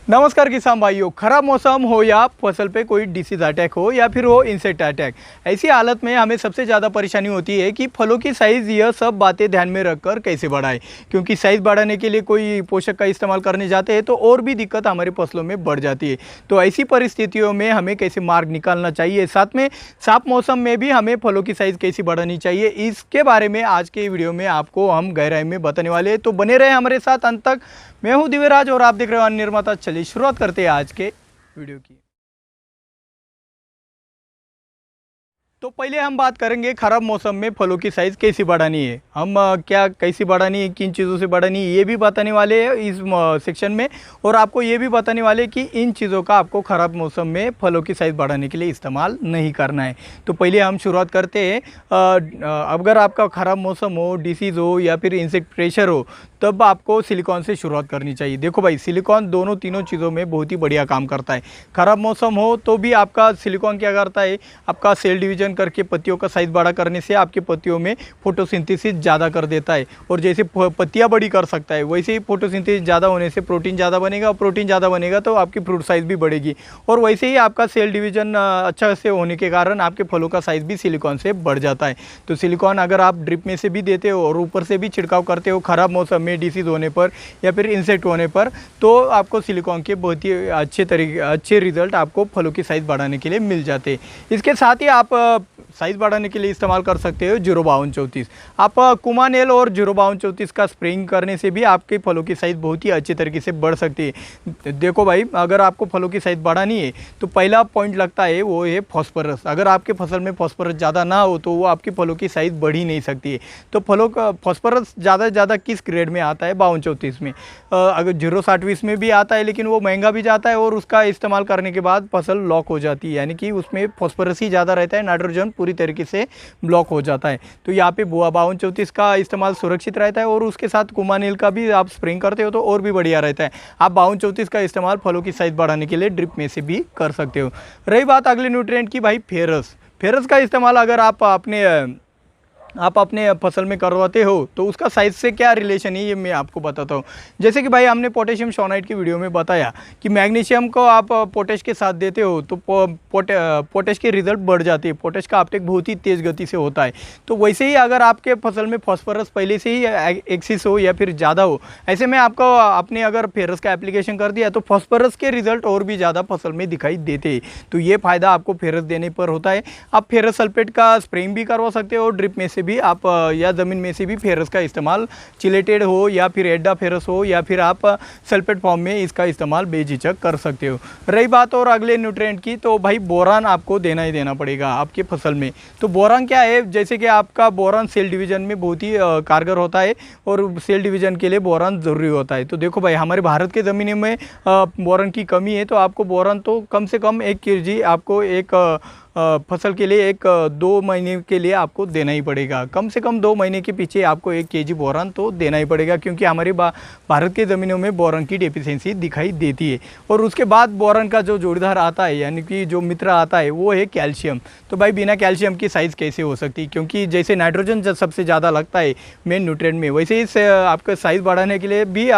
नमस्कार किसान भाइयों, खराब मौसम हो या फसल पे कोई डिसीज अटैक हो या फिर हो इंसेक्ट अटैक, ऐसी हालत में हमें सबसे ज़्यादा परेशानी होती है कि फलों की साइज़ यह सब बातें ध्यान में रखकर कैसे बढ़ाएं। क्योंकि साइज़ बढ़ाने के लिए कोई पोषक का इस्तेमाल करने जाते हैं तो और भी दिक्कत हमारी फसलों में बढ़ जाती है। तो ऐसी परिस्थितियों में हमें कैसे मार्ग निकालना चाहिए, साथ में साफ मौसम में भी हमें फलों की साइज़ कैसी बढ़ानी चाहिए, इसके बारे में आज के वीडियो में आपको हम गहराई में बताने वाले हैं। तो बने रहे हमारे साथ अंत तक। मैं हूं दिव्यराज और आप देख रहे हो अन्य निर्माता। चलिए शुरुआत करते हैं आज के वीडियो की। तो पहले हम बात करेंगे खराब मौसम में फलों की साइज़ कैसी बढ़ानी है। हम क्या कैसी बढ़ानी है, किन चीज़ों से बढ़ानी है, ये भी बताने वाले हैं इस सेक्शन में। और आपको ये भी बताने वाले कि इन चीज़ों का आपको ख़राब मौसम में फलों की साइज़ बढ़ाने के लिए इस्तेमाल नहीं करना है। तो पहले हम शुरुआत करते हैं। अगर आपका ख़राब मौसम हो, डिसीज़ हो या फिर इंसेक्ट प्रेशर हो, तब आपको सिलिकॉन से शुरुआत करनी चाहिए। देखो भाई, सिलिकॉन दोनों तीनों चीज़ों में बहुत ही बढ़िया काम करता है। ख़राब मौसम हो तो भी आपका सिलिकॉन क्या करता है, आपका सेल डिवीजन करके पत्तियों का साइज़ बड़ा करने से आपके पत्तियों में फोटोसिंथेसिस ज़्यादा कर देता है। और जैसे पत्तियाँ बड़ी कर सकता है, वैसे ही फोटोसिंथेसिस ज़्यादा होने से प्रोटीन ज़्यादा बनेगा, और प्रोटीन ज़्यादा बनेगा तो आपकी फ्रूट साइज़ भी बढ़ेगी। और वैसे ही आपका सेल डिवीजन अच्छा से होने के कारण आपके फलों का साइज़ भी सिलिकॉन से बढ़ जाता है। तो सिलिकॉन अगर आप ड्रिप में से भी देते हो और ऊपर से भी छिड़काव करते हो ख़राब मौसम में डिसीज़ होने पर या फिर इंसेक्ट होने पर, तो आपको सिलिकॉन के बहुत ही अच्छे रिजल्ट आपको फलों की साइज़ बढ़ाने के लिए मिल जाते हैं। इसके साथ ही आप साइज़ बढ़ाने के लिए इस्तेमाल कर सकते हो 05234। आप कुमानेल और 05234 का स्प्रेइंग करने से भी आपके फलों की साइज़ बहुत ही अच्छे तरीके से बढ़ सकती है। देखो भाई, अगर आपको फलों की साइज़ बढ़ानी है तो पहला पॉइंट लगता है वो है फॉस्फोरस। अगर आपके फसल में फॉस्फोरस ज़्यादा ना हो तो वो आपकी फलों की साइज़ बढ़ ही नहीं सकती है। तो फलों का फॉस्फोरस ज़्यादा से ज़्यादा किस ग्रेड में आता है? 5234 में। अगर 060 में भी आता है, लेकिन वो महंगा भी जाता है और उसका इस्तेमाल करने के बाद फसल लॉक हो जाती है, यानी कि उसमें फॉस्फोरस ही ज़्यादा रहता है, नाइट्रोजन पूरी तरीके से ब्लॉक हो जाता है। तो यहाँ पे 5234 का इस्तेमाल सुरक्षित रहता है और उसके साथ कुमानेल का भी आप स्प्रेइंग करते हो तो और भी बढ़िया रहता है। आप 5234 का इस्तेमाल फलों की साइज़ बढ़ाने के लिए ड्रिप में से भी कर सकते हो। रही बात अगले न्यूट्रिएंट की, भाई फेरस का इस्तेमाल अगर आप अपने फसल में करवाते हो तो उसका साइज़ से क्या रिलेशन है, ये मैं आपको बताता हूँ। जैसे कि भाई हमने पोटेशियम शॉनाइट की वीडियो में बताया कि मैग्नीशियम को आप पोटेश के साथ देते हो तो पोटेश के रिजल्ट बढ़ जाते हैं। पोटेश का अपटेक बहुत ही तेज़ गति से होता है। तो वैसे ही अगर आपके फसल में फॉस्फोरस पहले से ही एक्सिस हो या फिर ज़्यादा हो, ऐसे में आपको आपने अगर फेरस का एप्लीकेशन कर दिया तो फॉस्फोरस के रिजल्ट और भी ज़्यादा फसल में दिखाई देते हैं। तो ये फ़ायदा आपको फेरस देने पर होता है। आप फेरस सल्फेट का स्प्रेइंग भी करवा सकते हो और ड्रिप में भी आप या ज़मीन में से भी फेरस का इस्तेमाल, चिलेटेड हो या फिर एडा फेरस हो या फिर आप सल्फेट फॉर्म में इसका इस्तेमाल बेझिझक कर सकते हो। रही बात और अगले न्यूट्रिएंट की, तो भाई बोरान आपको देना ही देना पड़ेगा आपके फसल में। तो बोरान क्या है? जैसे कि आपका बोरान सेल डिवीजन में बहुत ही कारगर होता है और सेल डिवीजन के लिए बोरान ज़रूरी होता है। तो देखो भाई, हमारे भारत के ज़मीन में बोरान की कमी है, तो आपको बोरान तो कम से कम 1 kg आपको एक फसल के लिए 2 महीने के लिए आपको देना ही पड़ेगा। कम से कम 2 महीने के पीछे आपको 1 kg बोरान तो देना ही पड़ेगा, क्योंकि हमारे भारत के ज़मीनों में बोरान की डेफिशिएंसी दिखाई देती है। और उसके बाद बोरान का जो जोड़ीदार आता है, यानी कि जो मित्र आता है, वो है कैल्शियम। तो भाई बिना कैल्शियम की साइज़ कैसे हो सकती है? क्योंकि जैसे नाइट्रोजन जब सबसे ज़्यादा लगता है मेन न्यूट्रिएंट में, वैसे ही आपका साइज़ बढ़ाने के लिए भी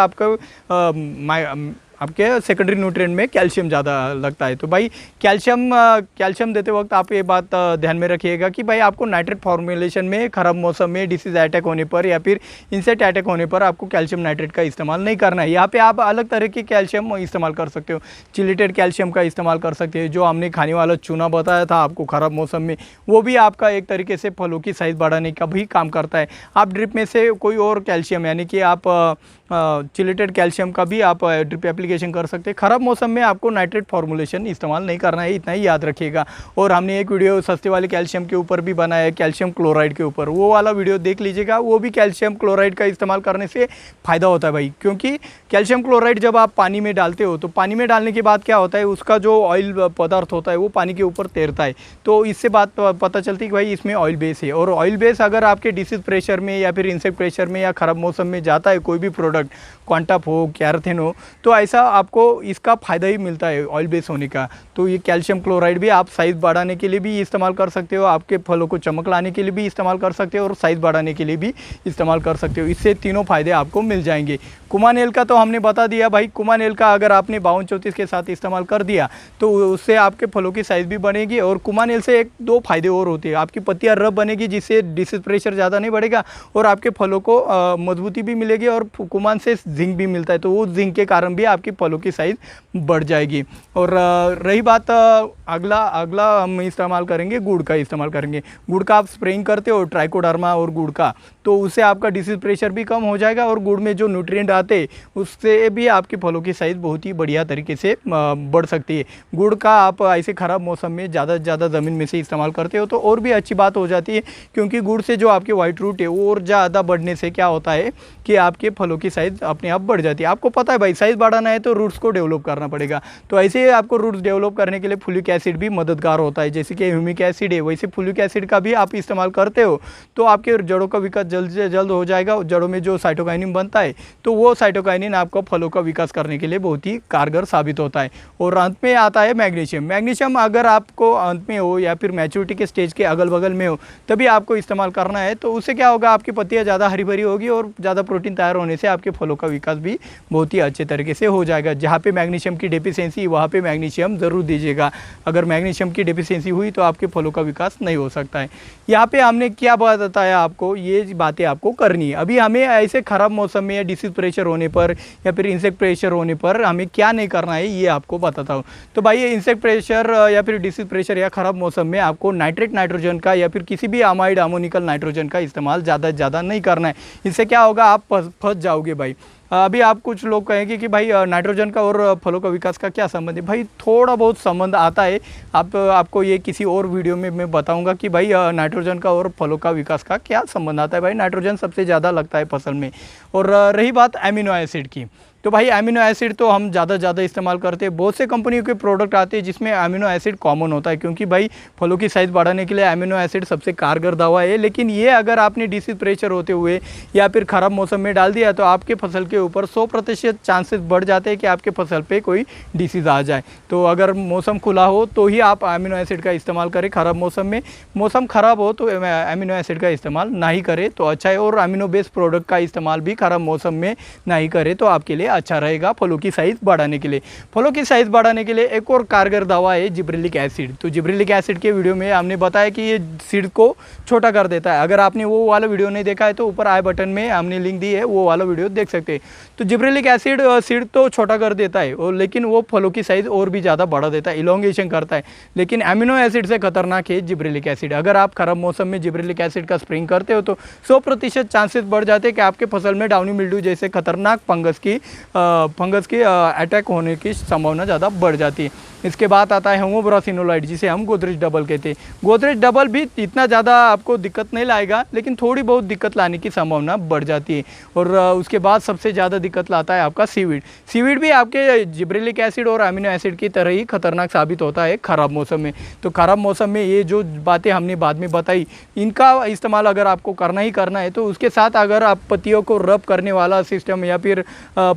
आपके सेकेंडरी न्यूट्रिएंट में कैल्शियम ज़्यादा लगता है। तो भाई कैल्शियम देते वक्त आप ये बात ध्यान में रखिएगा कि भाई आपको नाइट्रेट फॉर्मुलेशन में ख़राब मौसम में डिसीज अटैक होने पर या फिर इंसेक्ट अटैक होने पर आपको कैल्शियम नाइट्रेट का इस्तेमाल नहीं करना है। यहाँ पे आप अलग तरह के कैल्शियम इस्तेमाल कर सकते हो। चिलेटेड कैल्शियम का इस्तेमाल कर सकते हो, जो हमने खाने वाला चूना बताया था आपको ख़राब मौसम में, वो भी आपका एक तरीके से फलों की साइज़ बढ़ाने का भी काम करता है। आप ड्रिप में से कोई और कैल्शियम, यानी कि आप चिलेटेड कैल्शियम का भी आप ड्रिप एप्लीकेशन कर सकते हैं। ख़राब मौसम में आपको नाइट्रेट फॉर्मुलेशन इस्तेमाल नहीं करना है, इतना ही याद रखिएगा। और हमने एक वीडियो सस्ते वाले कैल्शियम के ऊपर भी बनाया है, कैल्शियम क्लोराइड के ऊपर, वो वाला वीडियो देख लीजिएगा। वो भी कैल्शियम क्लोराइड का इस्तेमाल करने से फ़ायदा होता है भाई, क्योंकि कैल्शियम क्लोराइड जब आप पानी में डालते हो तो पानी में डालने के बाद क्या होता है, उसका जो ऑयल पदार्थ होता है वो पानी के ऊपर तैरता है। तो इससे बात पता चलती है कि भाई इसमें ऑयल बेस है। और ऑयल बेस अगर आपके डिसीज प्रेशर में या फिर इंसेक्ट प्रेशर में या ख़राब मौसम में जाता है कोई भी प्रोडक्ट, प्रोडक्ट, क्वांटाप हो, कैराथिन हो, तो ऐसा आपको इसका फ़ायदा ही मिलता है ऑयल बेस होने का। तो ये कैल्शियम क्लोराइड भी आप साइज़ बढ़ाने के लिए भी इस्तेमाल कर सकते हो, आपके फलों को चमक लाने के लिए भी इस्तेमाल कर सकते हो और साइज़ बढ़ाने के लिए भी इस्तेमाल कर सकते हो। इससे तीनों फ़ायदे आपको मिल जाएंगे। कुमानेल का तो हमने बता दिया भाई, कुमानेल का अगर आपने 52-34 के साथ इस्तेमाल कर दिया तो उससे आपके फलों की साइज़ भी बढ़ेगी। और कुमानेल से एक दो फायदे और होते हैं, आपकी पत्तियाँ रफ बनेगी जिससे डिसीज प्रेशर ज़्यादा नहीं बढ़ेगा और आपके फलों को मजबूती भी मिलेगी और कुमान से जिंक भी मिलता है, तो वो जिंक के कारण भी आपकी फलों की साइज़ बढ़ जाएगी। और रही बात अगला हम इस्तेमाल करेंगे गुड़ का इस्तेमाल करेंगे। गुड़ का आप स्प्रेइंग करते हो ट्राइकोडर्मा और गुड़ का, तो उससे आपका डिसीज प्रेशर भी कम हो जाएगा और गुड़ में जो न्यूट्रिएंट आते उससे भी आपके फलों की साइज़ बहुत ही बढ़िया तरीके से बढ़ सकती है। गुड़ का आप ऐसे ख़राब मौसम में ज़्यादा से ज़्यादा ज़मीन में से इस्तेमाल करते हो तो और भी अच्छी बात हो जाती है, क्योंकि गुड़ से जो आपके वाइट रूट है वो और ज़्यादा बढ़ने से क्या होता है कि आपके फलों की साइज़ अपने आप बढ़ जाती है। आपको पता है भाई, साइज़ बढ़ाना है तो रूट्स को डेवलप करना पड़ेगा, तो ऐसे ही आपको रूट्स डेवलप करने के लिए फुलिक एसिड भी मददगार होता है। जैसे कि ह्यूमिक एसिड है, वैसे फुलिक एसिड का भी आप इस्तेमाल करते हो तो आपके जड़ों का विकास जल्द से जल्द हो जाएगा। जड़ों में जो साइटोकाइनिन बनता है तो वो साइटोकाइनिन आपको फलों का विकास करने के लिए बहुत ही कारगर साबित होता है। और अंत में आता है मैग्नीशियम। मैग्नीशियम अगर आपको अंत में हो या फिर मैच्योरिटी के स्टेज के अगल बगल में हो तभी आपको इस्तेमाल करना है, तो उससे क्या होगा, आपकी पत्तियाँ ज़्यादा हरी भरी होगी और ज़्यादा प्रोटीन तैयार होने से आपके फलों का विकास भी बहुत ही अच्छे तरीके से हो जाएगा। जहाँ पे मैग्नीशियम की डेफिशिएंसी वहाँ पे मैग्नीशियम ज़रूर दीजिएगा। अगर मैग्नीशियम की डेफिशिएंसी हुई तो आपके फलों का विकास नहीं हो सकता है। यहाँ पे हमने क्या बात बताया आपको, ये बातें आपको करनी है। अभी हमें ऐसे ख़राब मौसम में या डिसीज प्रेशर होने पर या फिर इंसेक्ट प्रेशर होने पर हमें क्या नहीं करना है ये आपको बताता हूँ। तो भाई, ये इंसेक्ट प्रेशर या फिर डिसीज प्रेशर या ख़राब मौसम में आपको नाइट्रेट नाइट्रोजन का या फिर किसी भी अमाइड अमोनिकल नाइट्रोजन का इस्तेमाल ज़्यादा से ज़्यादा नहीं करना है। इससे क्या होगा, आप फंस जाओगे भाई। अभी आप कुछ लोग कहेंगे कि भाई नाइट्रोजन का और फलों का विकास का क्या संबंध है। भाई थोड़ा बहुत संबंध आता है, आपको ये किसी और वीडियो में मैं बताऊंगा कि भाई नाइट्रोजन का और फलों का विकास का क्या संबंध आता है। भाई नाइट्रोजन सबसे ज़्यादा लगता है फसल में। और रही बात एमिनो एसिड की, तो भाई एमिनो एसिड तो हम ज़्यादा इस्तेमाल करते हैं। बहुत से कंपनियों के प्रोडक्ट आते हैं जिसमें एमिनो एसिड कॉमन होता है, क्योंकि भाई फलों की साइज़ बढ़ाने के लिए एमिनो एसिड सबसे कारगर दवा है। लेकिन ये अगर आपने डिसीज प्रेशर होते हुए या फिर ख़राब मौसम में डाल दिया तो आपके फसल के ऊपर 100% चांसेस बढ़ जाते हैं कि आपके फसल पे कोई डिसीज़ आ जाए। तो अगर मौसम खुला हो तो ही आप एमिनो एसिड का इस्तेमाल करें। ख़राब मौसम में, मौसम ख़राब हो तो एमिनो एसिड का इस्तेमाल ना ही करें तो अच्छा है। और अमीनो बेस्ड प्रोडक्ट का इस्तेमाल भी ख़राब मौसम में ना ही करें तो आपके लिए अच्छा रहेगा फलों की साइज़ बढ़ाने के लिए। फलों की साइज़ बढ़ाने के लिए एक और कारगर दवा है जिब्रेलिक एसिड। तो जिब्रेलिक एसिड के वीडियो में हमने बताया कि ये सीड को छोटा कर देता है। अगर आपने वो वाला वीडियो नहीं देखा है तो ऊपर आई बटन में हमने लिंक दी है, वो वाला वीडियो देख सकते हैं। तो जिब्रेलिक एसिड सीड तो छोटा कर देता है और लेकिन वो फलों की साइज़ और भी ज़्यादा बढ़ा देता है, इलोंगेशन करता है। लेकिन एमिनो एसिड से खतरनाक है जिब्रेलिक एसिड। अगर आप खराब मौसम में जिब्रेलिक एसिड का स्प्रेइंग करते हो तो 100% चांसेस बढ़ जाते हैं कि आपके फसल में डाउनी मिल्ड्यू जैसे खतरनाक फंगस की अटैक होने की संभावना ज़्यादा बढ़ जाती है। इसके बाद आता है होमोब्रासिनोलाइड, जिसे हम गोदरेज डबल कहते हैं। गोदरेज डबल भी इतना ज़्यादा आपको दिक्कत नहीं लाएगा, लेकिन थोड़ी बहुत दिक्कत लाने की संभावना बढ़ जाती है। और उसके बाद सबसे ज़्यादा दिक्कत लाता है आपका सीवीड। सीवीड भी आपके जिब्रेलिक एसिड और अमीनो एसिड की तरह ही खतरनाक साबित होता है खराब मौसम में। तो खराब मौसम में ये जो बातें हमने बाद में बताई, इनका इस्तेमाल अगर आपको करना ही करना है तो उसके साथ अगर आप पत्तियों को रब करने वाला सिस्टम या फिर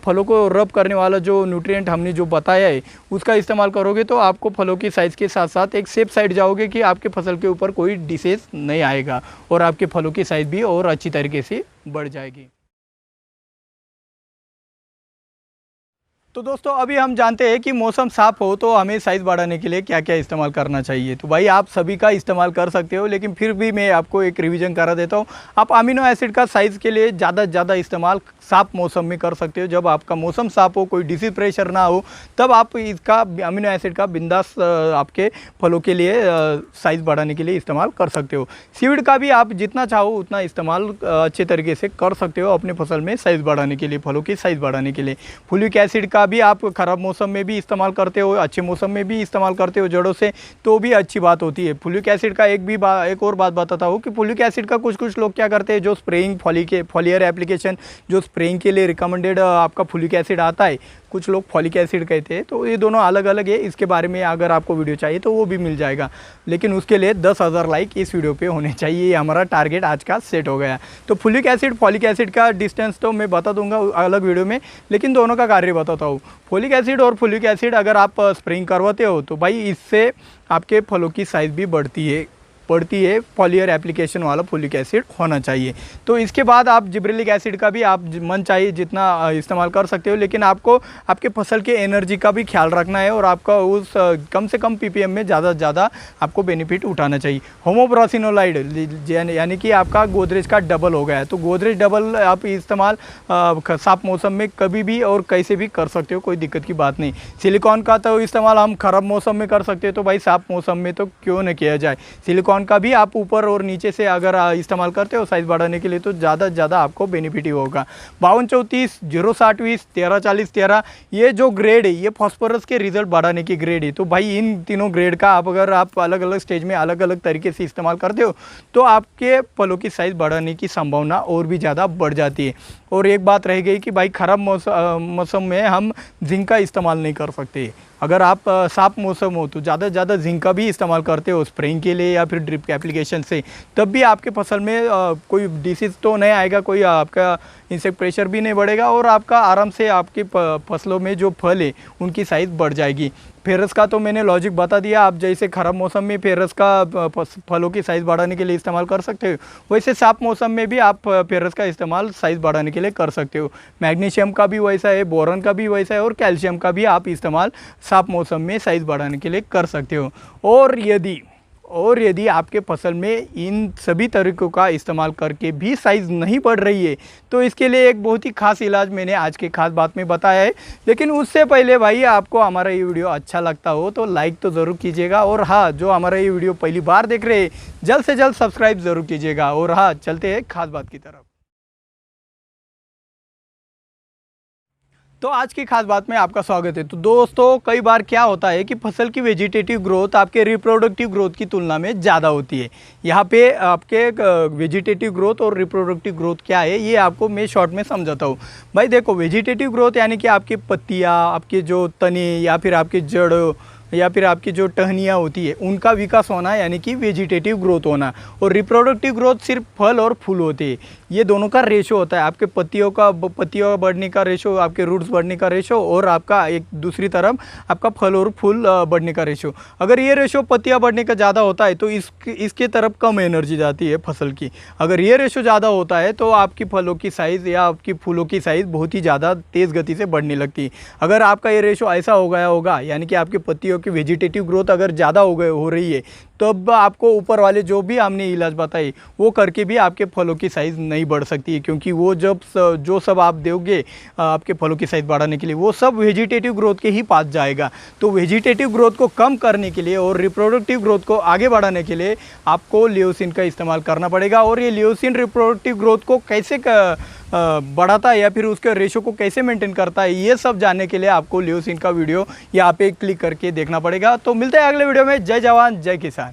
फलों को रब करने वाला जो न्यूट्रिएंट हमने जो बताया है उसका इस्तेमाल करोगे तो आपको फलों की साइज़ के साथ साथ एक सेफ साइड जाओगे कि आपके फसल के ऊपर कोई डिसीज नहीं आएगा और आपके फलों की साइज़ भी और अच्छी तरीके से बढ़ जाएगी। तो दोस्तों, अभी हम जानते हैं कि मौसम साफ़ हो तो हमें साइज़ बढ़ाने के लिए क्या क्या इस्तेमाल करना चाहिए। तो भाई आप सभी का इस्तेमाल कर सकते हो, लेकिन फिर भी मैं आपको एक रिवीजन करा देता हूँ। आप अमीनो एसिड का साइज़ के लिए ज़्यादा से ज़्यादा इस्तेमाल साफ मौसम में कर सकते हो। जब आपका मौसम साफ़ हो, कोई डिसीज प्रेशर ना हो, तब आप इसका अमीनो एसिड का बिंदास आपके फलों के लिए साइज़ बढ़ाने के लिए इस्तेमाल कर सकते हो। सीविड का भी आप जितना चाहो उतना इस्तेमाल अच्छे तरीके से कर सकते हो अपने फसल में साइज़ बढ़ाने के लिए, फलों की साइज़ बढ़ाने के लिए। फुलिक एसिड का का भी आप ख़राब मौसम में भी इस्तेमाल करते हो, अच्छे मौसम में भी इस्तेमाल करते हो जड़ों से, तो भी अच्छी बात होती है। फोलिक एसिड का एक और बात बताता हूँ कि फोलिक एसिड का कुछ लोग क्या करते हैं, जो स्प्रेइंग फॉलियर एप्लीकेशन जो स्प्रेइंग के लिए रिकमेंडेड आपका फोलिक एसिड आता है, कुछ लोग फॉलिक एसिड कहते हैं, तो ये दोनों अलग अलग है। इसके बारे में अगर आपको वीडियो चाहिए तो वो भी मिल जाएगा, लेकिन उसके लिए 10,000 लाइक इस वीडियो पे होने चाहिए। ये हमारा टारगेट आज का सेट हो गया। तो फॉलिक एसिड का डिस्टेंस तो मैं बता दूंगा अलग वीडियो में, लेकिन दोनों का कार्य बताता हूँ। फॉलिक एसिड और फॉलिक एसिड अगर आप स्प्रेइंग करवाते हो तो भाई इससे आपके फलों की साइज़ भी बढ़ती है। फॉलियर एप्लीकेशन वाला फॉलिक एसिड होना चाहिए। तो इसके बाद आप जिब्रेलिक एसिड का भी आप मन चाहिए जितना इस्तेमाल कर सकते हो, लेकिन आपको आपके फसल के एनर्जी का भी ख्याल रखना है और आपका उस कम से कम पीपीएम में ज़्यादा से ज़्यादा आपको बेनिफिट उठाना चाहिए। होमोप्रोसिनोलाइड यानी कि आपका गोदरेज का डबल हो गया है, तो गोदरेज डबल आप इस्तेमाल साफ मौसम में कभी भी और कैसे भी कर सकते हो, कोई दिक्कत की बात नहीं। सिलिकॉन का तो इस्तेमाल हम ख़राब मौसम में कर सकते हो, तो भाई साफ मौसम में तो क्यों न किया जाए। सिलिकॉन का भी आप ऊपर और नीचे से अगर इस्तेमाल करते हो साइज़ बढ़ाने के लिए तो ज़्यादा से ज़्यादा आपको बेनिफिट ही होगा। 52-34, 0-60-20, 13-40-13 ये जो ग्रेड है ये फॉस्फोरस के रिजल्ट बढ़ाने की ग्रेड है। तो भाई इन तीनों ग्रेड का अगर आप अलग अलग स्टेज में अलग अलग तरीके से इस्तेमाल करते हो तो आपके फलों की साइज़ बढ़ाने की संभावना और भी ज़्यादा बढ़ जाती है। और एक बात रह गई कि भाई ख़राब मौसम में हम जिंक का इस्तेमाल नहीं कर सकते। अगर आप साफ मौसम हो तो ज़्यादा से ज़्यादा जिंक का भी इस्तेमाल करते हो स्प्रेइंग के लिए या फिर ड्रिप के एप्लीकेशन से, तब भी आपके फसल में कोई डिसीज़ तो नहीं आएगा, कोई आपका इंसेक्ट प्रेशर भी नहीं बढ़ेगा और आपका आराम से आपकी फसलों में जो फल है उनकी साइज़ बढ़ जाएगी। फेरस का तो मैंने लॉजिक बता दिया, आप जैसे ख़राब मौसम में फेरस का फलों की साइज़ बढ़ाने के लिए इस्तेमाल कर सकते हो, वैसे साफ मौसम में भी आप फेरस का इस्तेमाल साइज़ बढ़ाने के लिए कर सकते हो। मैग्नीशियम का भी वैसा है, बोरॉन का भी वैसा है और कैल्शियम का भी आप इस्तेमाल साफ मौसम में साइज़ बढ़ाने के लिए कर सकते हो। और यदि आपके फसल में इन सभी तरीक़ों का इस्तेमाल करके भी साइज़ नहीं बढ़ रही है तो इसके लिए एक बहुत ही खास इलाज मैंने आज के खास बात में बताया है। लेकिन उससे पहले भाई आपको हमारा ये वीडियो अच्छा लगता हो तो लाइक तो ज़रूर कीजिएगा, और हाँ, जो हमारा ये वीडियो पहली बार देख रहे हैं जल्द से जल्द सब्सक्राइब ज़रूर कीजिएगा। और हाँ, चलते हैं खास बात की तरफ। तो आज की खास बात में आपका स्वागत है। तो दोस्तों, कई बार क्या होता है कि फसल की वेजिटेटिव ग्रोथ आपके रिप्रोडक्टिव ग्रोथ की तुलना में ज़्यादा होती है। यहाँ पे आपके वेजिटेटिव ग्रोथ और रिप्रोडक्टिव ग्रोथ क्या है ये आपको मैं शॉर्ट में समझाता हूँ। भाई देखो, वेजिटेटिव ग्रोथ यानी कि आपकी पत्तियाँ, आपके जो तने या फिर आपकी जड़ या फिर आपकी जो टहनियाँ होती है उनका विकास होना यानी कि वेजिटेटिव ग्रोथ होना, और रिप्रोडक्टिव ग्रोथ सिर्फ फल और फूल होते हैं। ये दोनों का रेशो होता है, आपके पत्तियों बढ़ने का रेशो, आपके रूट्स बढ़ने का रेशो, और आपका एक दूसरी तरफ आपका फल और फूल बढ़ने का रेशो। अगर ये रेशो पत्तियाँ बढ़ने का ज़्यादा होता है तो इसके तरफ कम एनर्जी जाती है फसल की। अगर ये रेशो ज़्यादा होता है तो आपकी फलों की साइज़ या आपकी फूलों की साइज़ बहुत ही ज़्यादा तेज़ गति से बढ़ने लगती है। अगर आपका ये रेशो ऐसा हो गया होगा यानी कि आपकी पत्तियों की वेजिटेटिव ग्रोथ अगर ज़्यादा हो रही है तो अब आपको ऊपर वाले जो भी हमने इलाज बताई वो करके भी आपके फलों की साइज़ नहीं बढ़ सकती है, क्योंकि वो जो सब आप दोगे आपके फलों की साइज़ बढ़ाने के लिए वो सब वेजिटेटिव ग्रोथ के ही पास जाएगा। तो वेजिटेटिव ग्रोथ को कम करने के लिए और रिप्रोडक्टिव ग्रोथ को आगे बढ़ाने के लिए आपको लियोसिन का इस्तेमाल करना पड़ेगा। और ये लियोसिन रिप्रोडक्टिव ग्रोथ को कैसे बढ़ाता है या फिर उसके रेशो को कैसे मेंटेन करता है, ये सब जानने के लिए आपको लियोसिन का वीडियो यहाँ पे क्लिक करके देखना पड़ेगा। तो मिलते हैं अगले वीडियो में। जय जवान जय किसान।